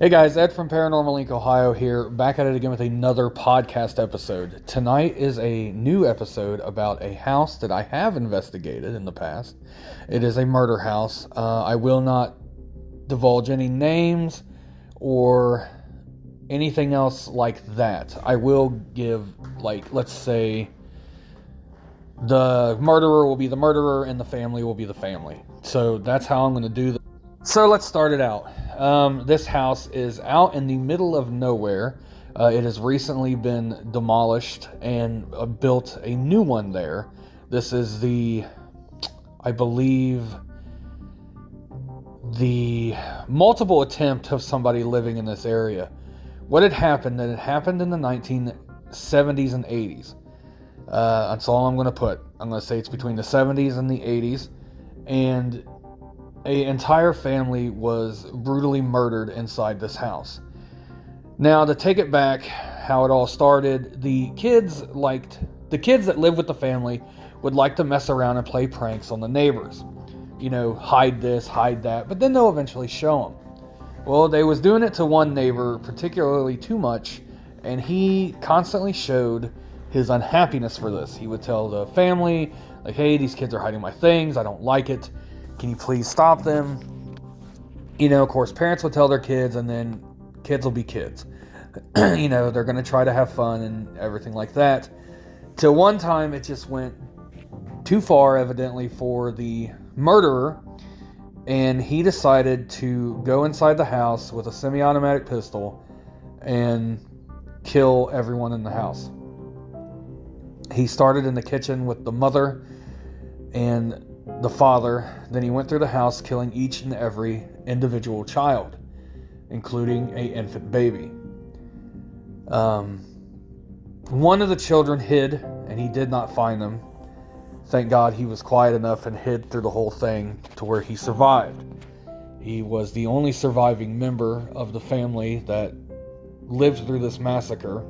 Hey guys, Ed from Paranormal Inc. Ohio here, back at it again with another podcast episode. Tonight is a new episode about a house that I have investigated in the past. It is a murder house. I will not divulge any names or anything else like that. I will give, let's say, the murderer will be the murderer and the family will be the family. So that's how I'm going to do this. So let's start it out. This house is out in the middle of nowhere. It has recently been demolished and built a new one there. This is I believe, the multiple attempt of somebody living in this area. What had happened, that it happened in the 1970s and 80s. That's all I'm going to put. I'm going to say it's between the 70s and the 80s. And an entire family was brutally murdered inside this house. Now, to take it back, how it all started, the kids that lived with the family would like to mess around and play pranks on the neighbors. You know, hide this, hide that, but then they'll eventually show them. Well, they was doing it to one neighbor particularly too much, and he constantly showed his unhappiness for this. He would tell the family, like, hey, these kids are hiding my things, I don't like it. Can you please stop them? You know, of course, parents would tell their kids, and then kids will be kids. You know, they're going to try to have fun and everything like that. Till one time, it just went too far, evidently, for the murderer, and he decided to go inside the house with a semi-automatic pistol and kill everyone in the house. He started in the kitchen with the mother and the father, then he went through the house killing each and every individual child, including an infant baby. One of the children hid, and he did not find them. Thank God he was quiet enough and hid through the whole thing to where he survived. He was the only surviving member of the family that lived through this massacre.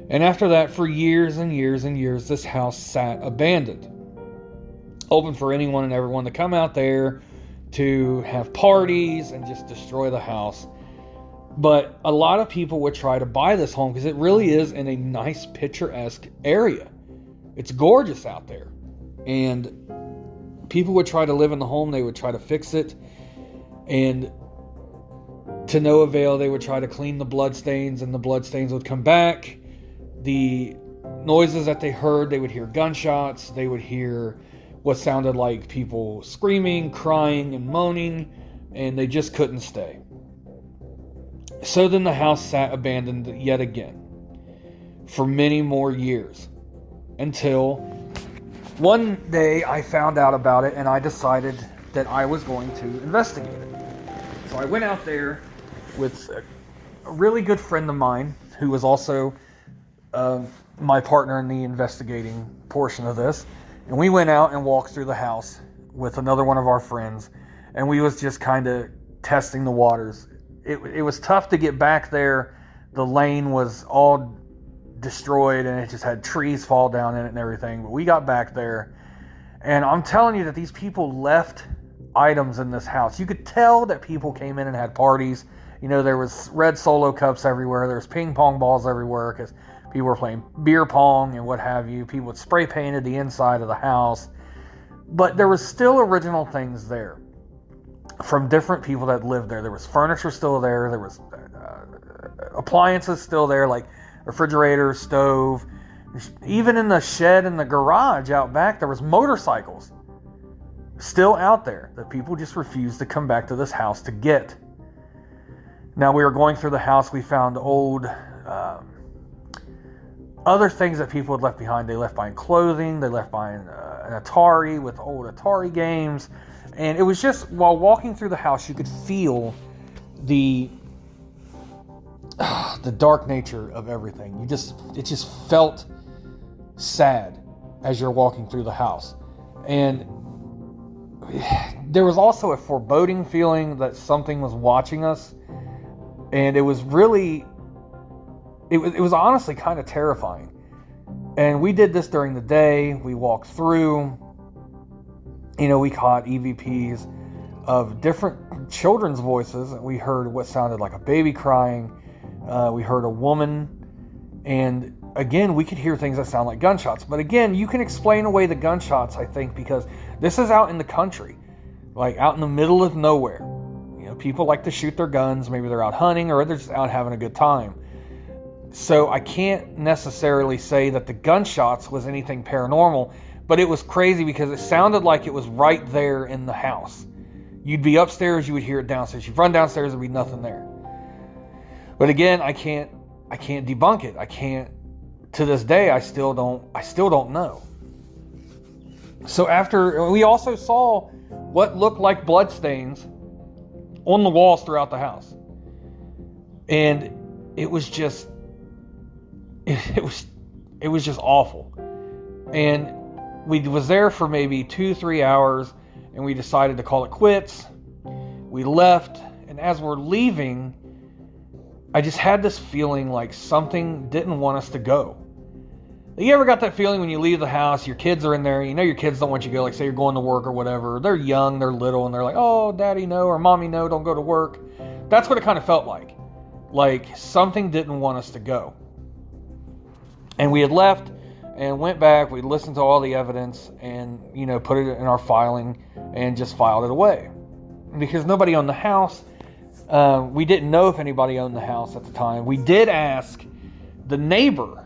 And after that, for years and years and years, this house sat abandoned, open for anyone and everyone to come out there to have parties and just destroy the house. But a lot of people would try to buy this home because it really is in a nice, picturesque area. It's gorgeous out there. And people would try to live in the home. They would try to fix it. And to no avail, they would try to clean the bloodstains, and the bloodstains would come back. The noises that they heard, they would hear gunshots. They would hear what sounded like people screaming, crying, and moaning, and they just couldn't stay. So then the house sat abandoned yet again for many more years, until one day I found out about it and I decided that I was going to investigate it. So I went out there with a really good friend of mine who was also my partner in the investigating portion of this. And we went out and walked through the house with another one of our friends, and we was just kind of testing the waters. It was tough to get back there. The lane was all destroyed, and it just had trees fall down in it and everything. But we got back there, and I'm telling you that these people left items in this house. You could tell that people came in and had parties. You know, there was red Solo cups everywhere. There was ping pong balls everywhere because people were playing beer pong and what have you. People had spray painted the inside of the house. But there was still original things there from different people that lived there. There was furniture still there. There was appliances still there, like refrigerator, stove. Even in the shed in the garage out back, there was motorcycles still out there that people just refused to come back to this house to get. Now, we were going through the house. We found old other things that people had left behind. They left behind clothing. They left behind an Atari with old Atari games. And it was just, while walking through the house, you could feel the dark nature of everything. It just felt sad as you're walking through the house. And there was also a foreboding feeling that something was watching us. And it was really, it was honestly kind of terrifying. And we did this during the day. We walked through, we caught EVPs of different children's voices. We heard what sounded like a baby crying. We heard a woman. And again, we could hear things that sound like gunshots. But again, you can explain away the gunshots, I think, because this is out in the country, like out in the middle of nowhere. You know, people like to shoot their guns. Maybe they're out hunting or they're just out having a good time. So I can't necessarily say that the gunshots was anything paranormal, but it was crazy because it sounded like it was right there in the house. You'd be upstairs, you would hear it downstairs. You'd run downstairs, there'd be nothing there. But again, I can't debunk it. I can't, to this day, I still don't know. So after, we also saw what looked like bloodstains on the walls throughout the house. And it was just, it was just awful. And we was there for maybe 2-3 hours, and we decided to call it quits. We left, and as we're leaving, I just had this feeling like something didn't want us to go. You ever got that feeling when you leave the house, your kids are in there, you know your kids don't want you to go, like say you're going to work or whatever. They're young, they're little, and they're like, oh, daddy, no, or mommy, no, don't go to work. That's what it kind of felt like. Like something didn't want us to go. And we had left and went back, we listened to all the evidence and, you know, put it in our filing and just filed it away. Because nobody owned the house. We didn't know if anybody owned the house at the time. We did ask the neighbor,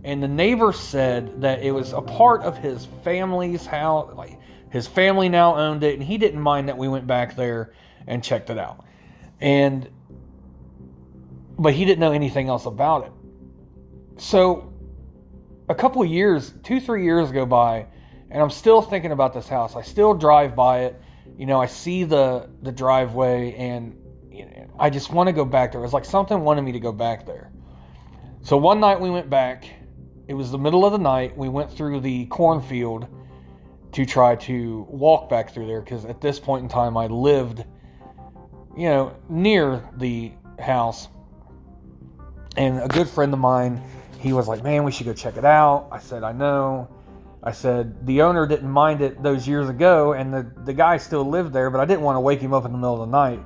and the neighbor said that it was a part of his family's house. Like his family now owned it, and he didn't mind that we went back there and checked it out. But he didn't know anything else about it. So a couple of years, 2-3 years go by, and I'm still thinking about this house. I still drive by it. You know, I see the driveway, and I just want to go back there. It was like something wanted me to go back there. So one night we went back. It was the middle of the night. We went through the cornfield to try to walk back through there, because at this point in time I lived, you know, near the house. And a good friend of mine, he was like, man, we should go check it out. I said, I know. I said, the owner didn't mind it those years ago, and the guy still lived there, but I didn't want to wake him up in the middle of the night.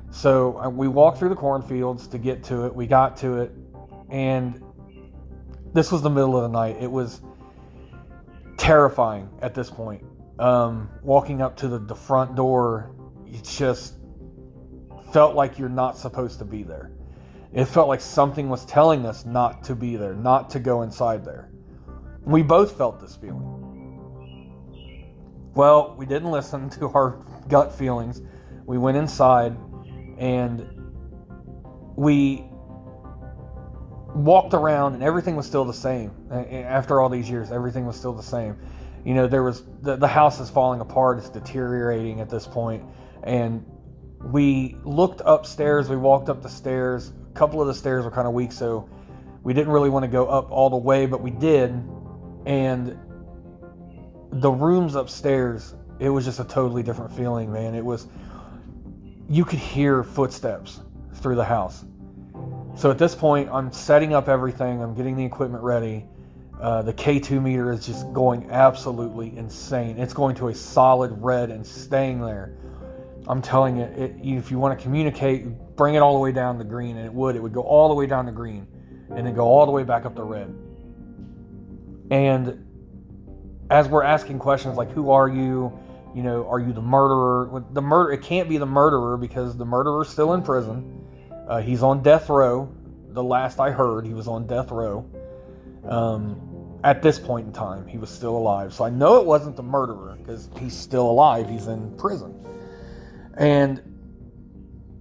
So we walked through the cornfields to get to it. We got to it, and this was the middle of the night. It was terrifying at this point. Walking up to the front door, it just felt like you're not supposed to be there. It felt like something was telling us not to be there, not to go inside there. We both felt this feeling. Well, we didn't listen to our gut feelings. We went inside, and we walked around, and everything was still the same. After all these years, everything was still the same. You know, there was the house is falling apart. It's deteriorating at this point. And we looked upstairs. We walked up the stairs. A couple of the stairs were kind of weak, so we didn't really want to go up all the way, but we did. And the rooms upstairs, it was just a totally different feeling, man. It was, you could hear footsteps through the house. So at this point, I'm setting up everything. I'm getting the equipment ready. The K2 meter is just going absolutely insane. It's going to a solid red and staying there. I'm telling you, if you want to communicate, bring it all the way down to green, and it would go all the way down to green, and then go all the way back up to red. And as we're asking questions like, who are you? You know, are you the murderer? It can't be the murderer, because the murderer's still in prison. He's on death row. The last I heard, he was on death row. At this point in time, he was still alive. So I know it wasn't the murderer, because he's still alive. He's in prison. And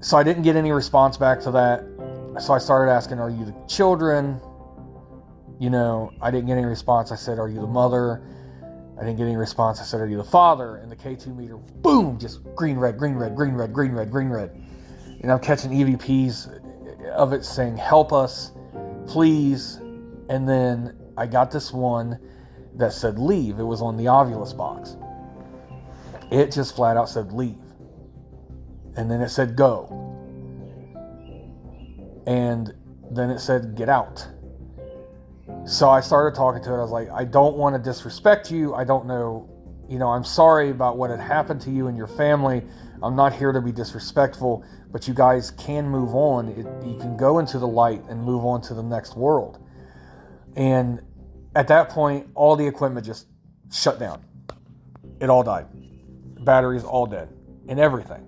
so I didn't get any response back to that. So I started asking, are you the children? You know, I didn't get any response. I said, are you the mother? I didn't get any response. I said, are you the father? And the K2 meter, boom, just green, red, green, red, green, red, green, red, green, red. And I'm catching EVPs of it saying, help us, please. And then I got this one that said leave. It was on the Ovulus box. It just flat out said leave. And then it said go. And then it said get out. So I started talking to it. I was like, I don't want to disrespect you. I don't know I'm sorry about what had happened to you and your family. I'm not here to be disrespectful, but you guys can move on. You can go into the light and move on to the next world. And at that point, all the equipment just shut down. It all died. Batteries all dead and everything.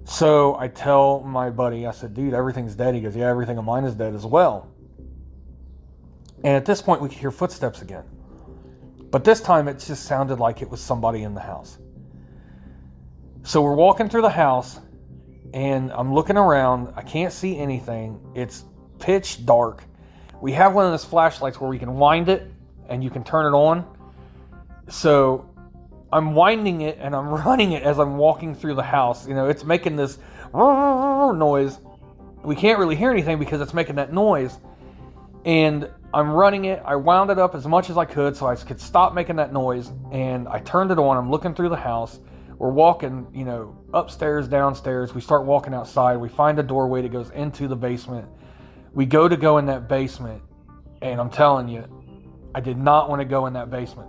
So I tell my buddy, I said, dude, everything's dead. He goes, yeah, everything of mine is dead as well. And at this point, we could hear footsteps again. But this time, it just sounded like it was somebody in the house. So we're walking through the house, and I'm looking around. I can't see anything. It's pitch dark. We have one of those flashlights where we can wind it, and you can turn it on. So I'm winding it, and I'm running it as I'm walking through the house. It's making this noise. We can't really hear anything because it's making that noise. And I'm running it. I wound it up as much as I could so I could stop making that noise. And I turned it on. I'm looking through the house. We're walking, upstairs, downstairs. We start walking outside. We find a doorway that goes into the basement. We go in that basement. And I'm telling you, I did not want to go in that basement.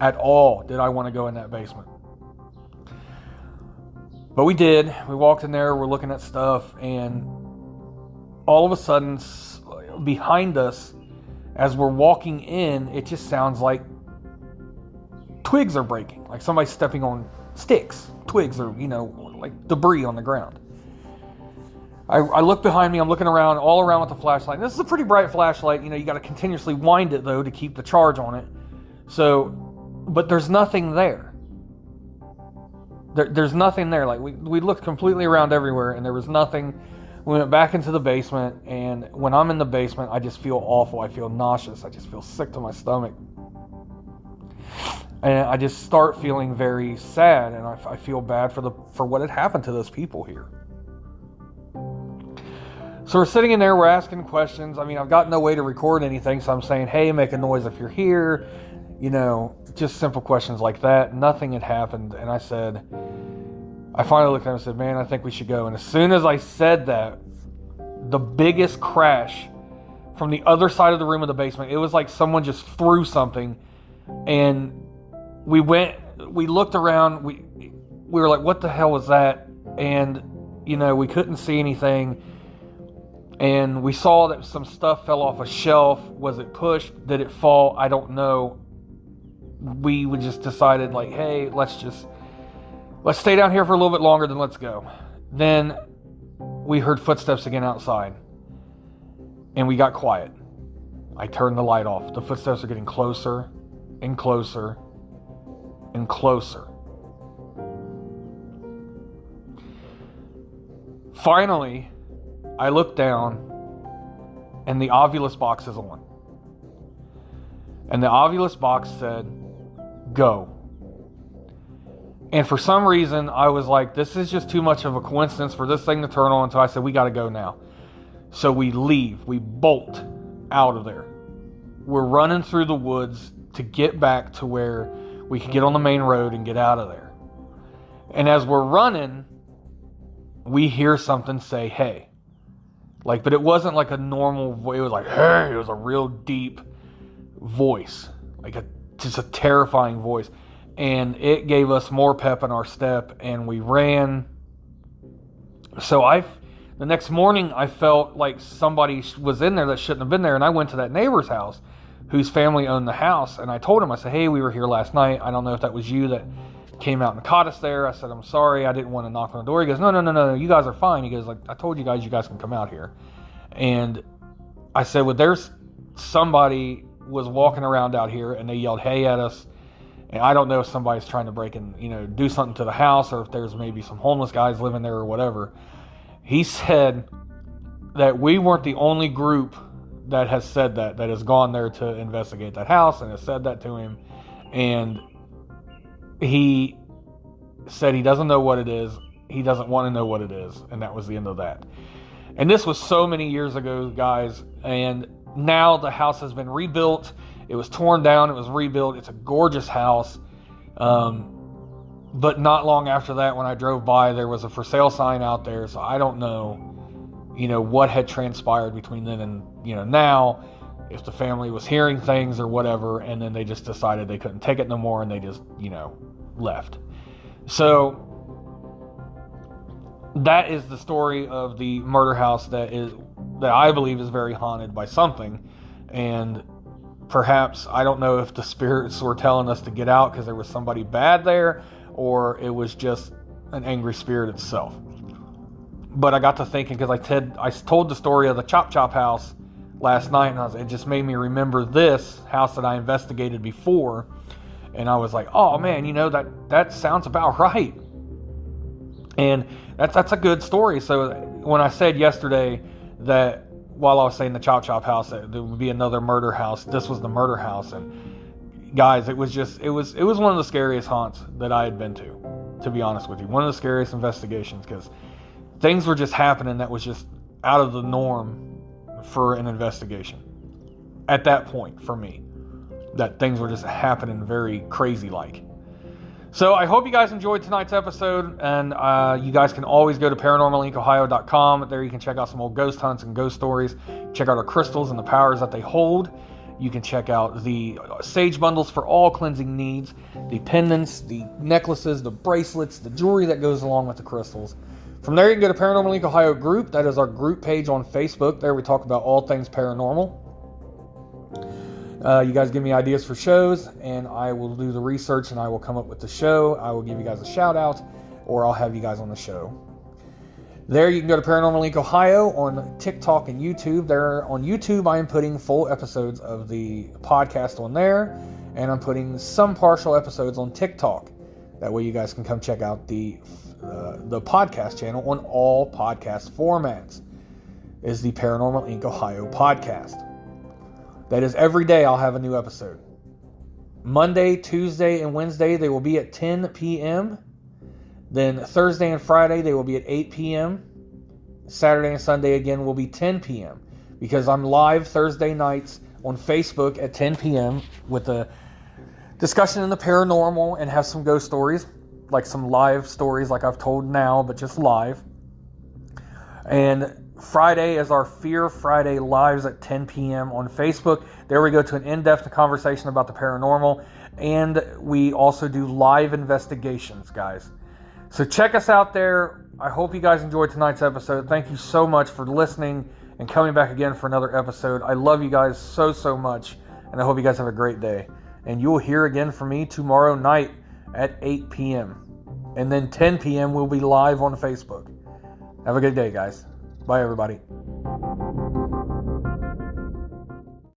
At all did I want to go in that basement. But we did. We walked in there. We're looking at stuff. And all of a sudden, behind us, as we're walking in, it just sounds like twigs are breaking, like somebody's stepping on sticks, twigs, or like debris on the ground. I look behind me. I'm looking around, all around with the flashlight. And this is a pretty bright flashlight. You got to continuously wind it though to keep the charge on it. So, but there's nothing there. There's nothing there. Like we looked completely around everywhere, and there was nothing. We went back into the basement, and when I'm in the basement, I just feel awful. I feel nauseous. I just feel sick to my stomach. And I just start feeling very sad, and I feel bad for what had happened to those people here. So we're sitting in there, we're asking questions. I mean, I've got no way to record anything, so I'm saying, hey, make a noise if you're here. Just simple questions like that. Nothing had happened, and I finally looked at him and said, man, I think we should go. And as soon as I said that, the biggest crash from the other side of the room of the basement, it was like someone just threw something. And we looked around, we were like, what the hell was that? And, we couldn't see anything. And we saw that some stuff fell off a shelf. Was it pushed? Did it fall? I don't know. We just decided like, hey, let's stay down here for a little bit longer, then let's go. Then we heard footsteps again outside. And we got quiet. I turned the light off. The footsteps are getting closer and closer and closer. Finally, I look down and the Ovilus box is on. And the Ovilus box said, go. And for some reason, I was like, this is just too much of a coincidence for this thing to turn on. So I said, we got to go now. So we leave. We bolt out of there. We're running through the woods to get back to where we could get on the main road and get out of there. And as we're running, we hear something say, hey. But it wasn't like a normal voice. It was like, hey. It was a real deep voice. Just a terrifying voice. And it gave us more pep in our step, and we ran. So the next morning, I felt like somebody was in there that shouldn't have been there, and I went to that neighbor's house, whose family owned the house, and I told him, I said, hey, we were here last night. I don't know if that was you that came out and caught us there. I said, I'm sorry, I didn't want to knock on the door. He goes, no, you guys are fine. He goes, I told you guys can come out here. And I said, well, there's somebody was walking around out here, and they yelled, hey, at us. And I don't know if somebody's trying to break and, do something to the house, or if there's maybe some homeless guys living there or whatever. He said that we weren't the only group that has said that has gone there to investigate that house and has said that to him. And he said he doesn't know what it is. He doesn't want to know what it is. And that was the end of that. And this was so many years ago, guys. And now the house has been rebuilt. It was torn down. It was rebuilt. It's a gorgeous house. But not long after that, when I drove by, there was a for sale sign out there. So I don't know, what had transpired between then and, now. if the family was hearing things or whatever, and then they just decided they couldn't take it no more and they just, left. So that is the story of the murder house that I believe is very haunted by something. And perhaps, I don't know if the spirits were telling us to get out because there was somebody bad there, or it was just an angry spirit itself. But I got to thinking, because I told the story of the Chop Chop house last night, and it just made me remember this house that I investigated before, and I was like, oh man, that sounds about right. And that's a good story. So when I said yesterday that while I was saying the Chop Chop house, that there would be another murder house, this was the murder house. And guys, it was one of the scariest haunts that I had been to be honest with you. One of the scariest investigations, because things were just happening that was just out of the norm for an investigation. At that point, for me, that things were just happening very crazy like. So I hope you guys enjoyed tonight's episode, and you guys can always go to paranormalinkohio.com. There you can check out some old ghost hunts and ghost stories. Check out our crystals and the powers that they hold. You can check out the sage bundles for all cleansing needs, the pendants, the necklaces, the bracelets, the jewelry that goes along with the crystals. From there, you can go to Paranormal Link Ohio group. That is our group page on Facebook. There we talk about all things paranormal. You guys give me ideas for shows, and I will do the research, and I will come up with the show. I will give you guys a shout out, or I'll have you guys on the show. There you can go to Paranormal Link Ohio on TikTok and YouTube. There on YouTube, I am putting full episodes of the podcast on there, and I'm putting some partial episodes on TikTok. That way you guys can come check out the podcast channel on all podcast formats. Is the Paranormal Inc. Ohio podcast. That is every day I'll have a new episode. Monday, Tuesday, and Wednesday they will be at 10 p.m. Then Thursday and Friday they will be at 8 p.m. Saturday and Sunday again will be 10 p.m. because I'm live Thursday nights on Facebook at 10 p.m. with a discussion in the paranormal and have some ghost stories, like some live stories like I've told now, but just live. And Friday is our Fear Friday lives at 10 p.m. on Facebook. There we go to an in-depth conversation about the paranormal, and we also do live investigations, guys. So check us out there. I hope you guys enjoyed tonight's episode. Thank you so much for listening and coming back again for another episode. I love you guys so much, and I hope you guys have a great day. And you will hear again from me tomorrow night at 8 p.m. And then 10 p.m. we'll be live on Facebook. Have a good day, guys. Bye, everybody.